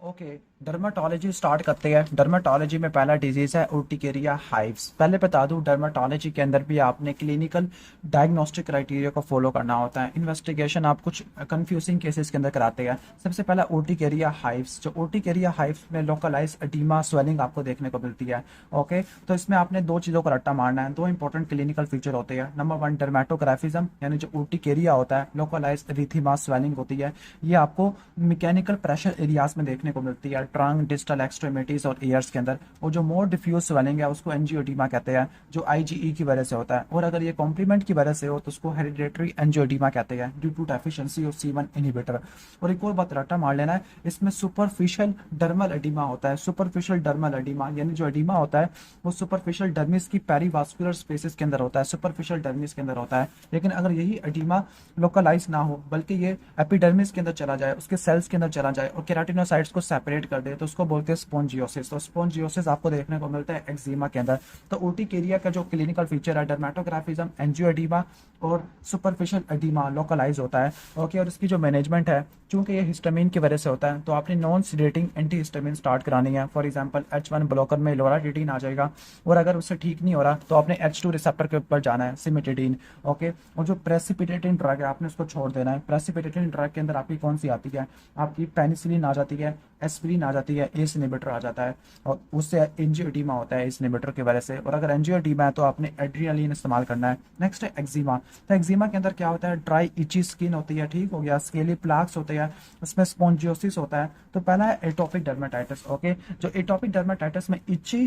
Okay. Dermatology start करते हैं। Dermatology में पहला डिजीज है उर्टिकेरिया हाइव्स। पहले बता दूं, डर्माटोलॉजी के अंदर भी आपने क्लिनिकल डायग्नोस्टिक क्राइटेरिया को फॉलो करना होता है। इन्वेस्टिगेशन आप कुछ कंफ्यूजिंग केसेस के अंदर कराते हैं। सबसे पहला उर्टिकेरिया हाइव्स। जो उर्टिकेरिया हाइव्स में लोकलाइज एडिमा स्वेलिंग आपको देखने को मिलती है। ओके, तो इसमें आपने दो चीज़ों को रट्टा मारना है। दो इंपॉर्टेंट क्लिनिकल फीचर होते हैं। नंबर वन, डर्मेटोग्राफिज्म, यानी जो उर्टिकेरिया होता है, लोकलाइज एरिथीमा स्वेलिंग होती है। ये आपको मैकेनिकल प्रेशर एरियाज में देखने को मिलती है, ट्रंक, डिस्टल एक्सट्रीमिटीज और ईयर्स के अंदर। और जो मोर डिफ्यूज स्वेलिंग है उसको एंजियोडीमा कहते हैं, जो आईजीई की वजह से होता है। और अगर ये कॉम्प्लीमेंट की वजह से हो तो उसको हेरिडेटरी एंजियोडीमा कहते हैं, due to deficiency of C1 inhibitor. और एक और बात रट्टा मार लेना है, इसमें सुपरफिशियल डर्मल एडिमा होता है। सुपरफिशियल डर्मल एडिमा यानी जो एडिमा होता है वो सुपरफिशियल डर्मिस की पेरीवास्कुलर स्पेसेस के अंदर होता है, सुपरफिशियल डर्मिस के अंदर होता है। लेकिन अगर यही एडिमा लोकलाइज ना हो बल्कि ये एपिडर्मिस के अंदर चला जाए, उसके सेल्स के अंदर चला जाए और केराटिनोसाइट्स को सेपरेट कर दे, तो उसको बोलते हैं स्पोंजियोसिस। तो स्पोंजियोसिस आपको देखने को मिलता है एक्जिमा के अंदर। तो उर्टिकेरिया का जो क्लिनिकल फीचर है, डर्मेटोग्राफिज्म, एंजियोएडिमा और सुपरफिशियल एडिमा लोकलाइज होता है। ओके, और इसकी जो मैनेजमेंट है, चूंकि ये हिस्टामिन की वजह से होता है, तो आपने नॉन सीडेटिंग एंटी हिस्टामिन स्टार्ट करानी है। फॉर एग्जांपल H1 ब्लॉकर में लोराटिडीन आ जाएगा, और अगर उससे ठीक नहीं हो रहा तो आपने H2 रिसेप्टर के ऊपर जाना है, सिमिटिडीन। ओके, और जो प्रेसिपिटेटिंग ड्रग है आपने उसको छोड़ देना है। प्रेसिपिटेटिंग ड्रग के अंदर आपकी कौन सी आती है? आपकी पेनिसिलिन आ जाती है, एस्पिरिन आ जाती है, एस इनहिबिटर आ जाता है, और उससे एंजियोडीमा होता है इस इनहिबिटर की वजह से। और अगर एंजियोडीमा है तो आपने एड्रिनालिन इस्तेमाल करना है। नेक्स्ट है एक्जिमा। तो एक्जिमा के अंदर क्या होता है? ड्राई इची स्किन होती है, ठीक हो गया, स्केली प्लाक्स होते हैं, उसमें स्पॉन्जियोसिस होता है। तो पहला है एटोपिक डर्मेटाइटिस। ओके, जो एटोपिक डर्मेटाइटिस में इची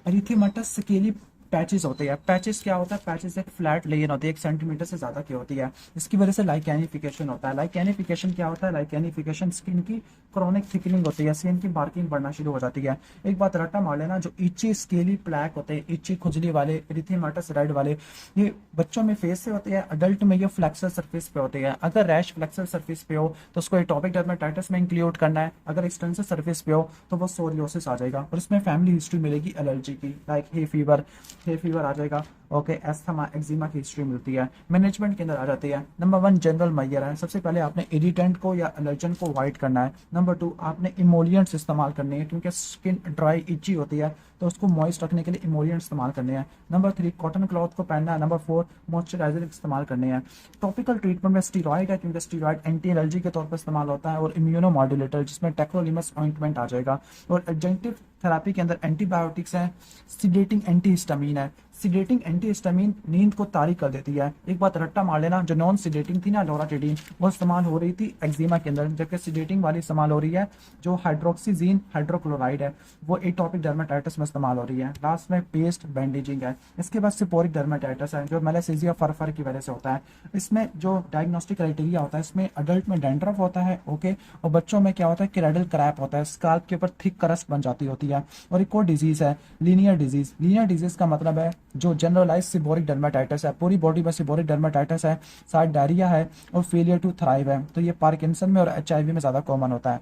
एरिथेमेटस स्केली पैचेस होते हैं। पैचेस क्या होता है? पैचेस एक फ्लैट लेयर होती है, 1 सेंटीमीटर से ज्यादा की होती है। इसकी वजह से लाइकेनिफिकेशन होता है। लाइकेनिफिकेशन क्या होता है? लाइकेनिफिकेशन स्किन की क्रॉनिक थिकनिंग होती है, स्किन की मार्किंग बढ़ना शुरू हो जाती है। एक बात रट्टा मार लेना, जो इची स्केली प्लैक होते हैं, इची खुजली वाले, एरिथेमेटस रेड वाले, ये बच्चों में फेस से होते हैं, अडल्ट में ये फ्लेक्सर सरफेस पे होते हैं। अगर रैश फ्लेक्सर सरफेस पे हो तो उसको एटोपिक डर्मेटाइटिस में इंक्लूड करना है। अगर एक्सटेंसिव सरफेस पे हो तो वो सोरियोसिस आ जाएगा। और इसमें फैमिली हिस्ट्री मिलेगी एलर्जी की, लाइक हे फीवर आ जाएगा। ओके, एस्थमा, एक्जिमा की हिस्ट्री मिलती है। मैनेजमेंट के अंदर आ जाती है। नंबर वन, जनरल मैयर है। सबसे पहले आपने इरिटेंट को या एलर्जन को अवॉइड करना है। नंबर टू, आपने इमोलियंट्स इस्तेमाल करने हैं, क्योंकि स्किन ड्राई इची होती है तो उसको मॉइस्ट रखने के लिए इमोलियंट इस्तेमाल करने हैं। नंबर थ्री, कॉटन क्लॉथ को पहनना है। नंबर फोर, मॉइस्चराइजर इस्तेमाल करने हैं। टॉपिकल ट्रीटमेंट में स्टीरॉइड है, क्योंकि स्टीरॉइड एंटी एलर्जी के तौर पर इस्तेमाल होता है, और इम्यूनो मॉड्यूलेटर जिसमें टेक्रोलिमस ऑइंटमेंट आ जाएगा। और एडजेंटिव थेरापी के अंदर एंटीबायोटिक्स हैं, सिडेटिंग एंटीहिस्टामिन है। सिडेटिंग एंटीहिस्टामिन नींद को तारीक कर देती है। एक बात रट्टा मार लेना, जो नॉन सिडेटिंग थी ना, लोराटिडीन, वो इस्तेमाल हो रही थी एक्जिमा के अंदर, जबकि सिडेटिंग वाली इस्तेमाल हो रही है जो हाइड्रोक्सीजीन हाइड्रोक्लोराइड है, वो एटोपिक डर्मेटाइटिस में इस्तेमाल हो रही है। लास्ट में पेस्ट बैंडेजिंग है। इसके बाद सिपोरिक डर्मेटाइटिस है, जो मेलासेजिया फर की वजह से होता है। इसमें जो डायग्नोस्टिक क्राइटेरिया होता है, इसमें अडल्ट में डैंड्रफ होता है, ओके, और बच्चों में क्या होता है? क्रेडल क्रैप होता है, स्काल्प के ऊपर थिक क्रस्ट बन जाती होती है। और एक और डिजीज है लीनियर डिजीज। लीनियर डिजीज का मतलब है जो जनरलाइज सिबोरिक डर्मेटाइटिस है, पूरी बॉडी में सिबोरिक डर्मेटाइटिस है, साथ डायरिया है और फेलियर टू थ्राइव है। तो ये पार्किंसन में और HIV में ज्यादा कॉमन होता है।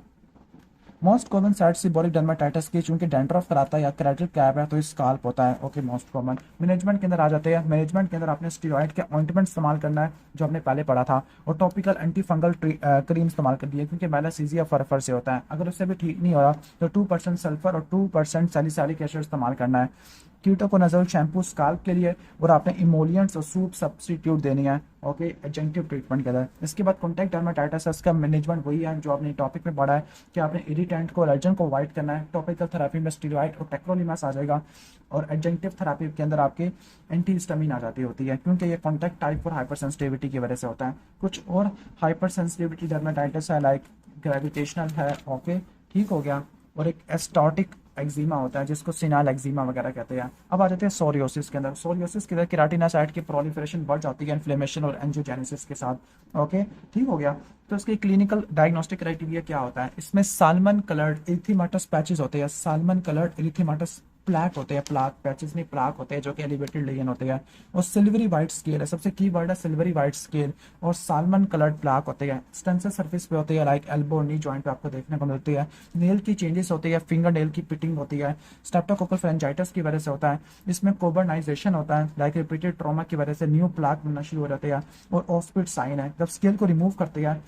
Most common side seborrhoeic dermatitis की, चूंकि डैंड्रफ कराता है या क्रेडल कैप है, तो स्काल्प होता है। Okay, most common. मैनेजमेंट के अंदर आ जाते हैं। मैनेजमेंट के अंदर आपने स्टीरॉइड के ऑइंटमेंट इस्तेमाल करना है, जो हमने पहले पढ़ा था, और टॉपिकल एंटी फंगल क्रीम इस्तेमाल कर दिए, क्योंकि मेलासीजिया फर से होता है। अगर उससे भी ठीक नहीं हो रहा तो 2% सल्फर और 2% सैलिसाइलिक एसिड इस्तेमाल करना है। कीटोकोनाजोल शैम्पू स्काल्प के लिए, और आपने इमोलियंट्स और सूप सब्स्टिट्यूट देनी है। ओके, एजेंटिव ट्रीटमेंट के अंदर। इसके बाद कॉन्टैक्ट डर्मेटाइटिस, इसका मैनेजमेंट वही है जो आपने टॉपिक में पढ़ा है, कि आपने इरिटेंट को, एलर्जन को अवॉइड करना है। टॉपिकल थेरेपी में स्टीरॉइड और टेक्रोलिमास आ जाएगा, और एजेंटिव थेरेपी के अंदर आपके एंटीहिस्टामिन आ जाती होती है, क्योंकि ये कॉन्टैक्ट टाइप और हाइपर सेंसिटिविटी की वजह से होता है। कुछ और हाइपर सेंसिटिविटी डर्मेटाइटिस है, लाइक ग्रेविटेशनल है। ओके, ठीक हो गया। और एक एस्टॉटिक एक्जिमा होता है, जिसको सिनाल एक्जिमा वगैरह कहते हैं। अब आ जाते हैं सोरियोसिस के अंदर। सोरियोसिस के अंदर केराटिनोसाइट की प्रोलिफरेशन बढ़ जाती है इन्फ्लेमेशन और एंजियोजेनेसिस के साथ। ओके, ठीक हो गया। तो इसके क्लिनिकल डायग्नोस्टिक क्राइटेरिया क्या होता है? इसमें साल्मन कलर्ड इरिथेमेटस पैचेस होते हैं, साल्मन कलर्ड इरिथेमेटस प्लाक होते हैं, प्लाक पैचेस नहीं, प्लाक होते हैं, जो कि एलिवेटेड लेजन होते हैं। और सिल्वरी वाइट स्केल है, सबसे की वर्ड है सिल्वरी वाइट स्केल, और साल्मन कलर्ड प्लाक होते हैं। एक्सटेंसिव सरफेस पे होते हैं, लाइक एल्बो नी जॉइंट पे आपको देखने को मिलती है। नेल की चेंजेस होती है, फिंगर नेल की पिटिंग होती है, स्ट्रेप्टोकोकल फेरेंजाइटिस की वजह से होता है। इसमें कोबरनाइजेशन होता है, लाइक रिपीटेड ट्रॉमा की वजह से न्यू प्लाक बनना शुरू हो जाते हैं। और ऑस्पिड साइन है, जब स्केल को रिमूव करते हैं,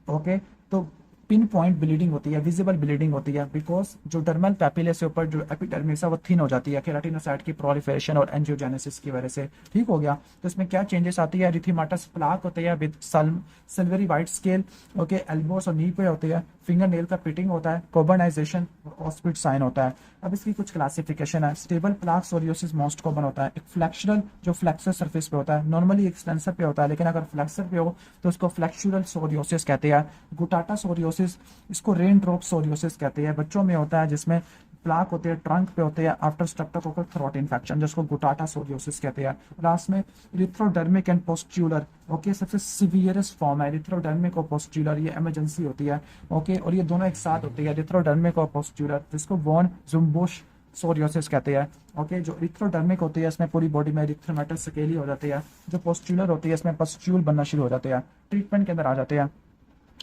ओके, तो पिन पॉइंट ब्लीडिंग होती है, विजिबल ब्लीडिंग होती है, बिकॉज जो डर्मल पैपिले से ऊपर जो एपिडर्मिस है वो थिन हो जाती है केराटिनोसाइट की प्रोलिफरेशन और एंजियोजेनेसिस की वजह से। ठीक हो गया। तो इसमें क्या चेंजेस आती है, एरिथेमाटस प्लाक होते हैं with silvery white scale, okay, elbows और नी पे होते हैं, फिंगर नेल का पिटिंग होता है, कोबर्नाइजेशन और ऑस्पिड साइन होता है। अब इसकी कुछ क्लासिफिकेशन है। Stable plaque psoriasis most common होता है। एक फ्लेक्सुरल जो फ्लेक्सर सरफेस पे होता है, नॉर्मली एक्सटेंसर पे होता है, लेकिन अगर फ्लेक्सर पे हो तो उसको फ्लेक्सुरल सोरियोसिस कहते हैं। गुटाटा सोरियोसिस, इसको रेन ड्रॉप सोरियोसिस कहते हैं, बच्चों में होता है, जिसमें प्लाक होते हैं ट्रंक पे होते हैं आफ्टर स्ट्रेप्टोकोकल थ्रोट इन्फेक्शन, जिसको गुटाटा सोरियोसिस कहते हैं। लास्ट में इरिथ्रोडर्मिक एंड पोस्ट्यूलर, ओके, सबसे सीवियरेस्ट फॉर्म है इरिथ्रोडर्मिक और पोस्ट्यूलर, ये इमरजेंसी होती है, ओके, और ये दोनों एक साथ होती है, इरिथ्रोडर्मिक और पोस्ट्यूलर, जिसको वॉन जुम्बुश सोरियोसिस कहते हैं। ओके, जो इरिथ्रोडर्मिक होती है इसमें पूरी बॉडी में इरिथ्रोमेटस सकेली हो जाती है। जो पोस्ट्यूलर होती है इसमें पस्ट्यूल बनना शुरू हो जाते हैं। ट्रीटमेंट के अंदर आ जाते हैं।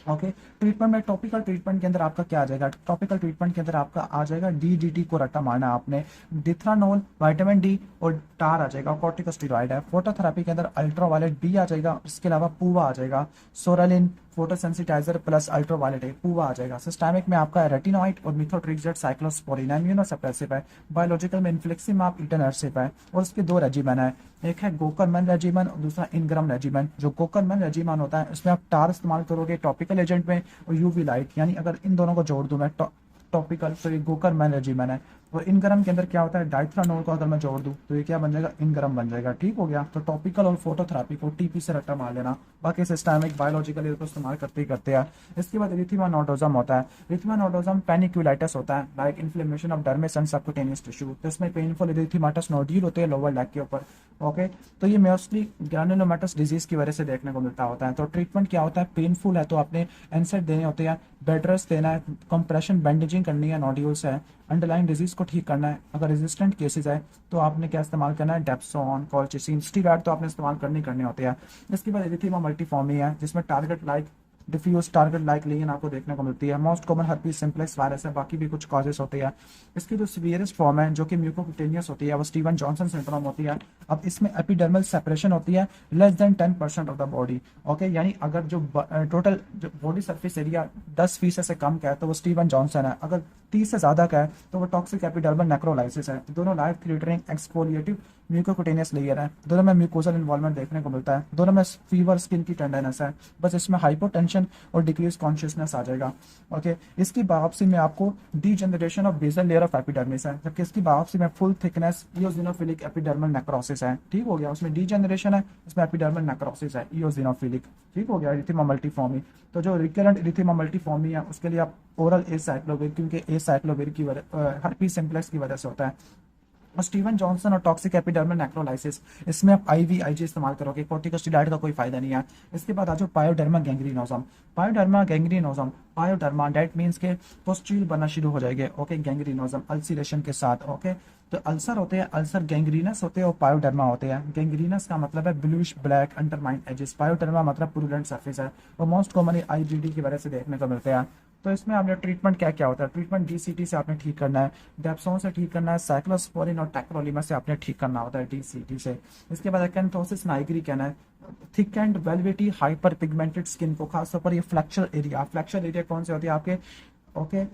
ओके, ट्रीटमेंट में टॉपिकल ट्रीटमेंट के अंदर आपका क्या आ जाएगा, टॉपिकल ट्रीटमेंट के अंदर आपका आ जाएगा DDT को रट्टा मारना आपने, डिथ्रानोल, विटामिन डी और टार आ जाएगा, कॉर्टिकोस्टेरॉइड है। फोटोथेरेपी के अंदर अल्ट्रावायलेट बी आ जाएगा, इसके अलावा पूवा आ जाएगा, सोरालिन फोटोसेंसिटाइजर प्लस अल्ट्रावायलेट है, पूवा आ जाएगा। सिस्टेमिक में आपका रेटिनॉइड और मिथोट्रिक्सेट साइक्लोस्पोरिन इम्यूनोसप्रेसिव है। बायोलॉजिकल में इन्फ्लिक्सिमाब इटनर्सिप है, और उसके दो रेजिमेन है, एक है गोकरमैन रेजिमेन और दूसरा इनग्रम रेजिमेन। जो गोकरमैन रेजिमेन होता है इसमें आप टार इस्तेमाल करोगे टॉपिकल एजेंट में, और यूवी लाइट, यानी अगर इन दोनों को जोड़ दूं मैं टॉपिकल, तो ये गोकरमैन रेजिमेन है। और इनगरम के अंदर क्या होता है, डाइथ्रानोल को अगर मैं जोड़ दूं तो ये क्या बन जाएगा, इनगरम बन जाएगा। ठीक हो गया। तो टॉपिकल और फोटोथेरेपी को TP से रट्टा मार लेना, बाकी सिस्टमिक बायोलॉजिकल इसको इस्तेमाल करते ही करते हैं। इसके बाद इरिथेमा नोडोजम होता है। इरिथेमा नोडोजम पेनिक्यूलाइटिस होता है, like inflammation of dermis and subcutaneous tissue. तो इसमें पेनफुल इरिथेमाटस नोड्यूल होते हैं लोअर लेग के ऊपर। ओके, तो ये मोस्टली ग्रैनुलोमेटस डिजीज की वजह से देखने को मिलता होता है। तो ट्रीटमेंट क्या होता है, पेनफुल है तो आपने एनसेट देने होते हैं, बेड रेस्ट देना है, कंप्रेशन बैंडेजिंग करनी है, नोड्यूल्स है, अंडरलाइन डिजीज को ठीक करना है। अगर रेजिस्टेंट केसेस है तो आपने क्या इस्तेमाल करना है, डेप्सोन, कॉलचिसिन, स्टीरॉयड तो आपने इस्तेमाल करने होते हैं। इसके बाद इरिथेमा मल्टीफॉर्मी है, जिसमें target like diffuse target like lesion आपको देखने को मिलती है। Most common herpes simplex virus है, बाकी भी कुछ कॉजेस होते हैं। इसकी जो सीवियरेस्ट फॉर्म है जो कि म्यूकोक्यूटेनियस होती है, वो स्टीवन जॉनसन सिंड्रोम होती है। अब इसमें एपिडर्मल सेपरेशन होती है less than 10% of the body. Okay, यानी अगर जो टोटल जो बॉडी सरफेस एरिया 10% से कम का है तो वो स्टीवन जॉनसन है, अगर 30 से ज्यादा का है तो वो टॉक्सिक एपिडर्मल नेक्रोलाइसिस है। दोनों life threatening exfoliative mucocutaneous layer है, दोनों में म्यूकोजल इन्वॉल्वमेंट देखने को मिलता है, दोनों में फीवर, स्किन की टेंडरनेस है, बस इसमें हाइपोटेंशन और डिक्रीज कॉन्शियसनेस आ जाएगा। ओके, इसकी बायोप्सी में आपको degeneration of basal layer of epidermis है, जबकि इसकी बायोप्सी में full thickness eosinophilic epidermal necrosis है। ठीक हो गया, उसमें डीजनरेशन है, इसमें एपिडर्मल नेक्रोसिस है, इओसिनोफिलिक। ठीक हो गया, इरिथेमा मल्टीफॉर्मी। तो जो रिकरेंट इरिथेमा मल्टीफॉर्मी है उसके लिए आप ओरल एसाइक्लोविर, क्योंकि एसाइक्लोविर की वजह हर्पीज सिम्प्लेक्स की वजह से होता है। और स्टीवन जॉनसन और टॉक्सिक एपिडर्मल नेक्रोलाइसिस, इसमें आप IVIG इस्तेमाल करोगे, कॉर्टिकोस्टेरॉइड का कोई फायदा नहीं है। इसके बाद आ जाओ pyoderma gangrenosum. Pyoderma gangrenosum, pyoderma that means के पोस्ट्यूल बनना शुरू हो जाएंगे। ओके, गैंग्रीनोसम अल्सरेशन के साथ। ओके, तो अल्सर होते हैं, अल्सर गैंग्रीनस होते हैं और पायोडर्मा होते हैं। गैंग्रीनस का मतलब है bluish black undermine edges, pyoderma मतलब पुरुलेंट सरफेस है, और मोस्ट कॉमनली IBD की वजह से देखने को मिलते हैं। तो इसमें आपने ट्रीटमेंट क्या क्या होता है, ट्रीटमेंट DCT से आपने ठीक करना है, डेप्सोन से ठीक करना है, साइक्लोस्पोरिन और टैक्रोलीमा से आपने ठीक करना होता है DCT से। इसके बाद एक्एंथोसिस नाइग्री कहना है, thick and velvety hyper pigmented skin को, खासतौर पर ये फ्लेक्चर एरिया, फ्लेक्चर एरिया कौन से होती है आपके, ओके,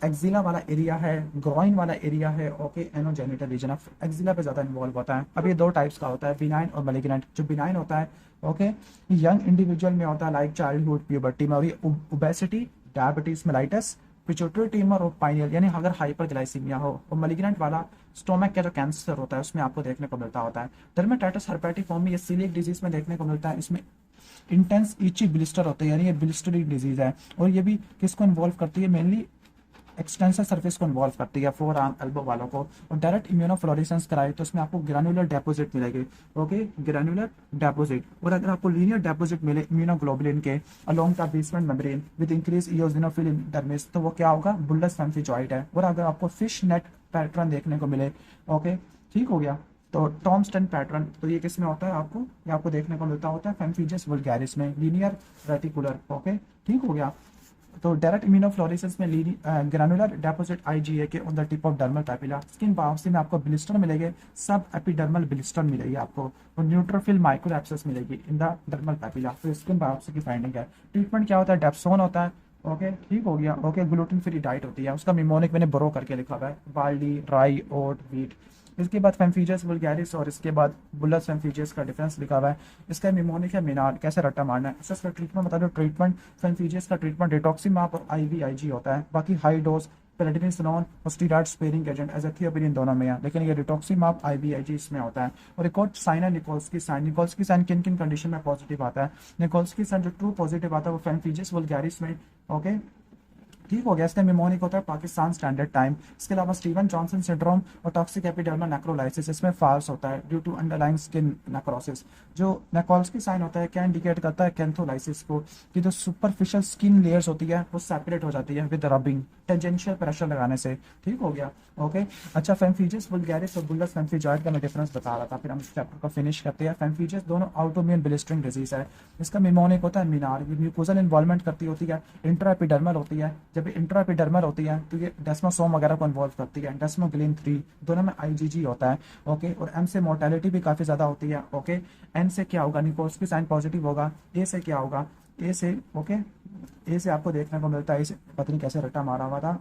एक्जिला वाला एरिया है, ग्रोइन वाला एरिया है, ओके, एनोजेनिटल रीजन ऑफ एक्जिला पे ज्यादा इन्वॉल्व होता है। अब ये दो टाइप्स का होता है, बिनाइन और मैलिग्नेंट। जो बिनाइन होता है, ओके, यंग इंडिविजुअल में होता है, लाइक चाइल्डहुड प्यूबर्टी में, और ये obesity, diabetes mellitus, pituitary tumour और पाइनियल, यानी अगर हाइपरग्लाइसीमिया हो। और मैलिग्नेंट वाला स्टोमक का जो कैंसर होता है उसमें आपको देखने को मिलता होता है। डर्मेटाइटिस हर्पेटिफॉर्म ये सीलिएक डिजीज में देखने को मिलता है। इसमें इंटेंस इची ब्लिस्टर होते हैं, यानी ये ब्लिस्टरिंग डिजीज है, और ये भी किसको इन्वॉल्व करती है, मेनली एक्सटेंसर सरफेस को इन्वॉल्व करती है, फोर आर्म एल्बो वालों को। और डायरेक्ट इम्यूनोफ्लोरेसेंस कराए तो उसमें आपको ग्रैनुलर डेपोजिट मिलेगी। Okay, granular deposit. और अगर आपको लीनियर डेपोजिट मिले इम्यूनोग्लोबुलिन के along the basement membrane with increase eosinophil in dermis, तो वो क्या होगा, बुल्लस फैम्फिजॉइड है। और अगर आपको फिश नेट पैटर्न देखने को मिले, ओके, ठीक हो गया, तो टॉमस्टन पैटर्न, तो ये किस में होता है आपको, ये आपको देखने को मिलता होता है फैम्फिजियस वल्गैरिस में, लीनियर रेटिकुलर। ओके, ठीक हो गया। तो डायरेक्ट इम्यूनोफ्लोरेसेंस में ग्रैनुलर डेपोजिट IgA के on the tip of dermal papilla. Skin biopsy में आपको ब्लिस्टर मिलेंगे, सब एपिडर्मल ब्लिस्टर मिलेगी आपको, और न्यूट्रोफिल माइक्रो एब्सेस मिलेगी इन द डर्मल पैपिला। तो स्किन बायोप्सी की फाइंडिंग है। ट्रीटमेंट क्या होता है, डेप्सोन होता है, ओके ठीक हो गया। ओके ग्लूटेन फ्री डाइट होती है, उसका निमोनिक मैंने ब्रो करके लिखा हुआ है, बार्ली, राई, ओट, व्हीट। इसके बाद फेम्फीजियस वल्गैरिस और इसके बाद बुलस फेम्फीजियस का डिफरेंस लिखा हुआ है। इसका निमोनिक है मीनार, कैसे रट्टा मारना है। इसका ट्रीटमेंट बता दो। ट्रीटमेंट फेम्फीजियस का ट्रीटमेंट डिटॉक्सीमैप और IVIG होता है। बाकी हाई डोज प्रेडिनिसोलोन और स्टीरॉयड स्पेयरिंग एजेंट एज थियोपेनिन दोनों में है, लेकिन ये डिटॉक्सीमैप IVIG इसमें होता है। और एक और साइन है निकोल्सकी साइन। निकोल्सकी साइन किन किन कंडीशन में पॉजिटिव आता है। निकोल्सकी साइन जो ट्रू पॉजिटिव आता है वो फेम्फीजियस वल्गैरिस में। ओके ठीक हो गया। इसका निमोनिक होता है पाकिस्तान स्टैंडर्ड टाइम। इसके अलावा स्टीवन जॉनसन सिंड्रोम और टॉक्सिक एपिडर्मल नेक्रोलाइसिस, इसमें फाल्स होता है due to underlying skin necrosis. जो नेकोल्सकी साइन होता है क्या इंडिकेट करता है कैंथोलाइसिस को, कि जो सुपरफिशियल स्किन लेयर्स होती है वो सेपरेट हो जाती है विद रबिंग, टेंजेंशियल प्रेशर लगाने से। ठीक हो गया। ओके अच्छा फेम्फीजियस वल्गैरिस और बुलस फेम्फीजॉइड का मैं डिफरेंस बता रहा था, फिर हम इस चैप्टर को फिनिश करते हैं। फेम्फीजियस दोनों ऑटोइम्यून ब्लिस्टरिंग डिजीज है। इसका निमोनिक होता है मीनार, ये म्यूकोजल इन्वॉल्वमेंट करती होती है, इंट्राएपिडर्मल होती है। जब इंट्राएपिडर्मल होती है तो ये डेस्मोसोम वगैरह को इन्वॉल्व करती है। डेस्मोग्लिन 3 दोनों में IgG होता है। ओके और M से मोर्टेलिटी भी काफ़ी ज़्यादा होती है। ओके N से क्या होगा, निकोल्सकी साइन पॉजिटिव होगा। A से क्या होगा, A से ओके A से आपको देखने को मिलता है, इसे पता नहीं कैसे रट्टा मारा हुआ था।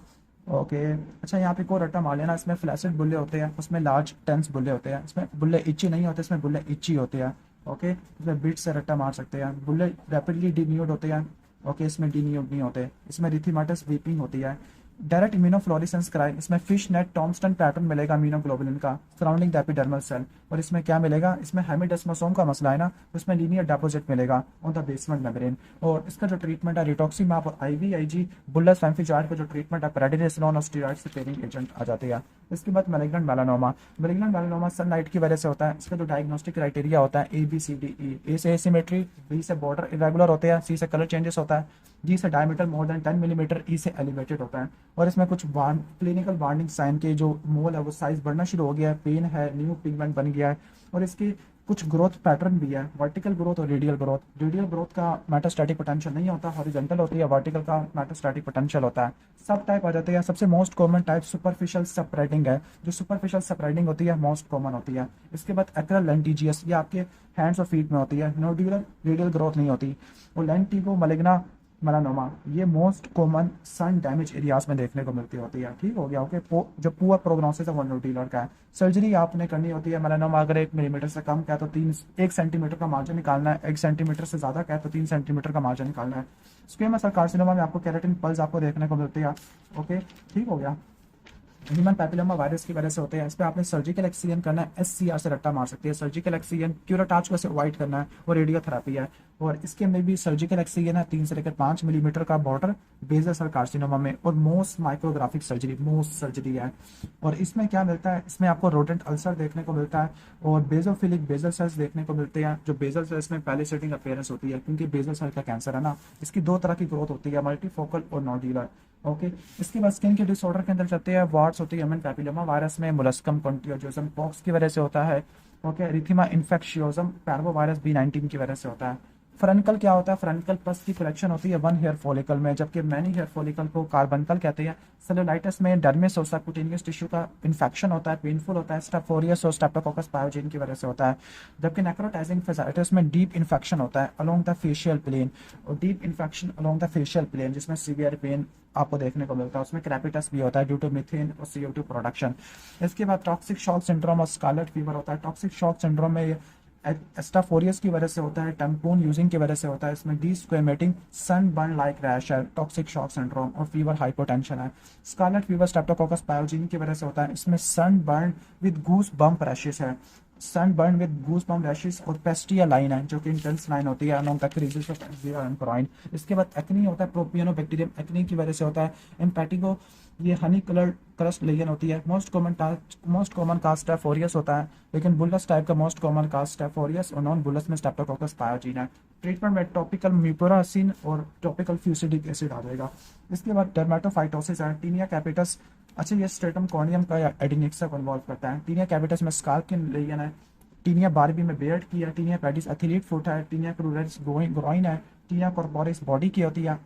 ओके अच्छा यहाँ पे को रट्टा मार लेना। इसमें फ्लैसिड बुल्ले होते हैं, उसमें लार्ज टेंस बुल्ले होते हैं। इसमें बुल्ले इच्ची नहीं होते, इसमें बुल्ले इच्ची होते हैं। ओके इसमें बीट से रट्टा मार सकते हैं। बुल्ले रैपिडली डिन्यूड होते हैं। ओके इसमें डिन्यूड नहीं होते। इसमें रिथीमाटस वीपिंग होती है। डायरेक्ट इम्यूनोफ्लोरेसेंस कराएं, इसमें फिश नेट टॉम्स्टन पैटर्न मिलेगा इम्यूनोग्लोबुलिन का सराउंडिंग द एपिडर्मल सेल। और इसमें क्या मिलेगा, इसमें हेमिडेस्मोसोम का मसला है ना, तो इसमें लीनियर डेपोजिट मिलेगा ऑन द बेसमेंट मेम्ब्रेन। और इसका जो ट्रीटमेंट है रिटॉक्सीमैप और IVIG। बुलस फेम्फीजॉइड का जो ट्रीटमेंट है प्रेडिनिसोलोन और स्टीरॉयड स्पेयरिंग एजेंट आ जाते हैं। इसके बाद malignant melanoma. Malignant melanoma sunlight की वजह से होता है। इसका जो डायग्नोस्टिक क्राइटेरिया होता है ABCDE। ए से एसिमेट्री, B से बॉर्डर इरेगुलर होते हैं, C से कलर चेंजेस होता है, G से diameter more than 10 millimetre, E से एलिवेटेड होता है। और इसमें कुछ क्लिनिकल वार्निंग साइन के जो मोल है वो साइज बढ़ना शुरू हो गया है, पेन है, न्यू पिगमेंट बन गया है। और इसकी कुछ ग्रोथ पैटर्न भी है, वर्टिकल ग्रोथ और रेडियल ग्रोथ। रेडियल ग्रोथ का मेटास्टैटिक पोटेंशियल नहीं होता, हॉरिजॉन्टल होती है। वर्टिकल का मेटास्टैटिक पोटेंशियल होता है। सब टाइप आ जाते हैं। सबसे most common type superficial spreading है। जो सुपरफिशियल स्प्रेडिंग होती है मोस्ट कॉमन होती है। इसके बाद एक्रल लेंटिजियस, ये आपके हैंड्स और फीट में होती है। नोड्यूलर रेडियल ग्रोथ नहीं होती। और लेंटिगो मलिग्ना मेलानोमा, ये most common sun damage areas में देखने को मिलती होती है। ठीक हो गया। ओके जो पुअर प्रोग्नोसिस है वो नोड्यूलर का है। सर्जरी आपने करनी होती है। मेलानोमा अगर 1 मिलीमीटर से कम का है तो 1 सेंटीमीटर का मार्जिन निकालना है। 1 सेंटीमीटर से ज़्यादा का है तो 3 सेंटीमीटर का मार्जिन निकालना है। स्क्वेमस और कार्सिनोमा में आपको केराटिन पल्स आपको देखने को मिलती है। ओके ठीक हो गया। ह्यूमन पैपिलोमा वायरस की वजह से होते हैं। इस पर आपने सर्जिकल एक्सीजन करना है, SCR से रट्टा मार सकती है। सर्जिकल एक्सीजन क्यूराटाच को अवॉइड करना है, वो रेडियोथेरेपी है। और इसके अंदर भी सर्जिकल एक्सीजन है 3 से लेकर 5 मिलीमीटर का बॉर्डर बेजल सेल कार्सिनोमा में। और मोस्ट माइक्रोग्राफिक सर्जरी मोस्ट सर्जरी है। और इसमें क्या मिलता है, इसमें आपको रोडेंट अल्सर देखने को मिलता है और बेजोफिलिक बेजल सेल्स देखने को मिलते हैं। जो बेजल सेल्स में पैलिसेटिंग अपेयरेंस होती है, क्योंकि बेजल सेल का कैंसर है ना, इसकी 2 तरह की ग्रोथ होती है, मल्टीफोकल और नोड्यूलर। ओके इसके बाद स्किन के डिसऑर्डर के अंदर चलते हैं। वार्ड्स होती है ह्यूमन पैपिलोमा वायरस में, मोलस्कम कंटियोजम पॉक्स की वजह से होता है। ओके रिथिमा इन्फेक्शियोजम पैरवो वायरस B19 की वजह से होता है। फ्रंकल क्या होता है, फ्रंकल पस की कलेक्शन होती है 1 हेयर फॉलिकल में, जबकि मैनी हेयर फॉलिकल को कार्बनकल कहते हैं। सेलुलाइटिस में डर्मिस और सबक्यूटेनियस टिश्यू का इन्फेक्शन होता है, पेनफुल होता है। स्टेफोरियस और स्टेप्टोकोकस पायोजेन की वजह से होता है। जबकि नेक्रोटाइजिंग फेसाइटिस में डीप इन्फेक्शन होता है अलोंग द फेशियल प्लेन, और deep infection along the fascial plane जिसमें सीवियर पेन आपको देखने को मिलता है। उसमें क्रेपिटस भी होता है ड्यू टू मीथेन और CO2 प्रोडक्शन। इसके बाद टॉक्सिक शॉक सिंड्रोम और स्कारलेट फीवर होता है। टॉक्सिक शॉक सिंड्रोम में एस्टाफोरियस की वजह से होता है, टैम्पून यूजिंग की वजह से होता है। इसमें desquamating sunburn like rash है, टॉक्सिक शॉक सिंड्रोम, और फीवर हाइपोटेंशन है। स्कारलेट फीवर स्ट्रेप्टोकोकस पायोजेन की वजह से होता है। इसमें sunburn with goose bump rashes है, sunburn with goose bump rashes. और पेस्टिया लाइन है जो कि इंटेंस लाइन होती है along the creases of axilla and groin. इसके बाद एक्नी होता है, प्रोपियनोबैक्टीरियम एक्नी की वजह से होता है। एम्पैटिगो ये हनी कलर्ड क्रस्ट लेजन होती है। मोस्ट कॉमन कास्ट स्टेफोरियस होता है, लेकिन बुलस टाइप का मोस्ट कॉमन कास्ट स्टेफोरियस और नॉन बुलस में स्टेप्टोकोकस पायोजेन है। ट्रीटमेंट में टॉपिकल म्यूकोरासिन और टॉपिकल फ्यूसिडिक एसिड आ जाएगा। इसके बाद डर्मेटोफाइटोसिस है, टीनिया कैपिटस। अच्छा ये स्ट्रेटम कॉर्नियम का या एडिनिक्सा को इन्वॉल्व करता है। टीनिया कैपिटस में स्कार्प की लेजन है। टीनिया बारबी में बेयर्ड की है। टीनिया पेडिस एथिलीट फुट है। टीनिया क्रूरस ग्रोइन है। टीनिया कॉर्पोरिस बॉडी की होती है।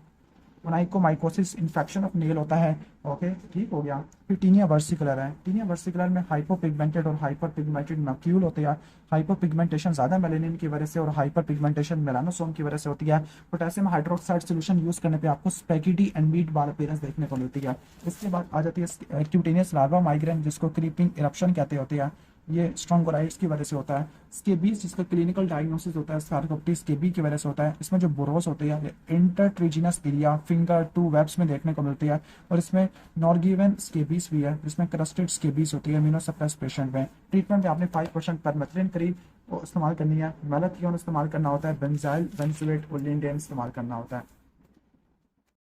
ओनाइकोमाइकोसिस इन्फेक्शन ऑफ नेल होता है। ओके, ठीक हो गया। फिर टीनिया वर्सिकुलर है। टीनिया वर्सिकुलर में हाइपोपिगमेंटेड और हाइपर पिगमेंटेड मैक्यूल होते हैं। हाइपर पिगमेंटेशन ज़्यादा मेलेनिन की वजह से और हाइपर पिगमेंटेशन मेलानोसोम की वजह से होती है। पोटेशियम हाइड्रोक्साइड सोल्यूशन यूज़ करने पे आपको स्पेगिटी एंड मीट बाल अपीयरेंस देखने को मिलती है। इसके बाद आ जाती है क्यूटेनियस लार्वा माइग्रेन, जिसको क्रीपिंग इरप्शन कहते होते हैं। ये स्ट्रोंगोलाइट्स की वजह से होता है। स्केबीज, जिसका क्लिनिकल डायग्नोसिस होता है स्कार्कोप्टी स्केबी की वजह से होता है। इसमें जो बोरोस होते हैं इंटरट्रिजिनस एरिया फिंगर टू वेब्स में देखने को मिलती है। और इसमें नॉर्गिवन स्केबीज भी है, जिसमें क्रस्टेड स्केबीज होती है इम्यूनोसप्रेस पेशेंट में। ट्रीटमेंट में आपने 5% परमेथ्रिन करीब वो इस्तेमाल करनी है। मेलाथियोन इस्तेमाल करना होता है। बेंजाइल बेंजोएट और लिंडेन इस्तेमाल करना होता है।